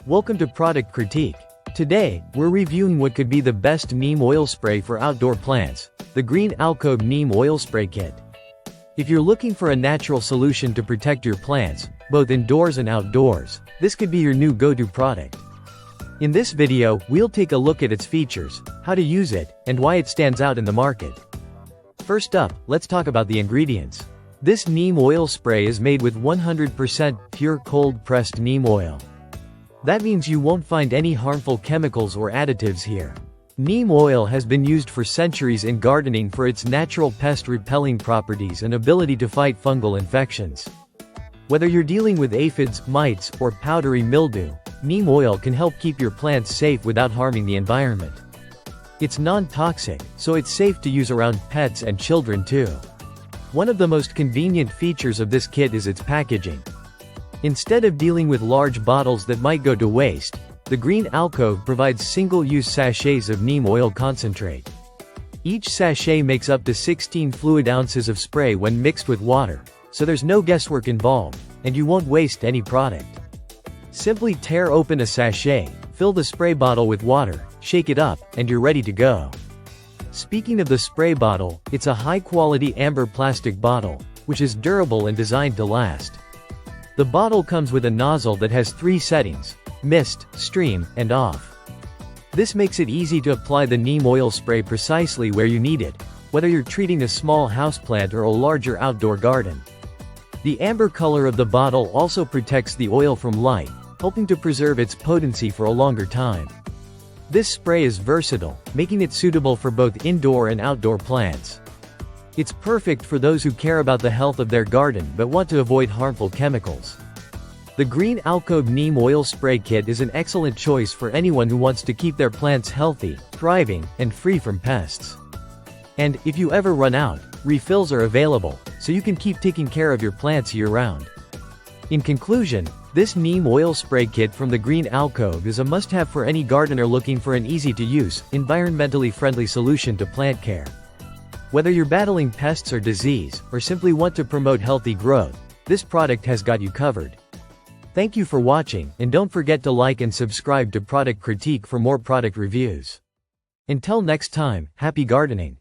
Welcome to Product Critique. Today, we're reviewing what could be the best neem oil spray for outdoor plants, the Green Alcove Neem Oil Spray Kit. If you're looking for a natural solution to protect your plants, both indoors and outdoors, this could be your new go-to product. In this video, we'll take a look at its features, how to use it, and why it stands out in the market. First up, let's talk about the ingredients. This neem oil spray is made with 100% pure cold-pressed neem oil. That means you won't find any harmful chemicals or additives here. Neem oil has been used for centuries in gardening for its natural pest-repelling properties and ability to fight fungal infections. Whether you're dealing with aphids, mites, or powdery mildew, neem oil can help keep your plants safe without harming the environment. It's non-toxic, so it's safe to use around pets and children too. One of the most convenient features of this kit is its packaging. Instead of dealing with large bottles that might go to waste, the Green Alcove provides single-use sachets of neem oil concentrate. Each sachet makes up to 16 fluid ounces of spray when mixed with water, so there's no guesswork involved, and you won't waste any product. Simply tear open a sachet, fill the spray bottle with water, shake it up, and you're ready to go. Speaking of the spray bottle, it's a high-quality amber plastic bottle, which is durable and designed to last. The bottle comes with a nozzle that has 3 settings: mist, stream, and off. This makes it easy to apply the neem oil spray precisely where you need it, whether you're treating a small houseplant or a larger outdoor garden. The amber color of the bottle also protects the oil from light, helping to preserve its potency for a longer time. This spray is versatile, making it suitable for both indoor and outdoor plants. It's perfect for those who care about the health of their garden but want to avoid harmful chemicals. The Green Alcove Neem Oil Spray Kit is an excellent choice for anyone who wants to keep their plants healthy, thriving, and free from pests. And, if you ever run out, refills are available, so you can keep taking care of your plants year-round. In conclusion, this neem oil spray kit from the Green Alcove is a must-have for any gardener looking for an easy-to-use, environmentally friendly solution to plant care. Whether you're battling pests or disease, or simply want to promote healthy growth, this product has got you covered. Thank you for watching, and don't forget to like and subscribe to Product Critique for more product reviews. Until next time, happy gardening!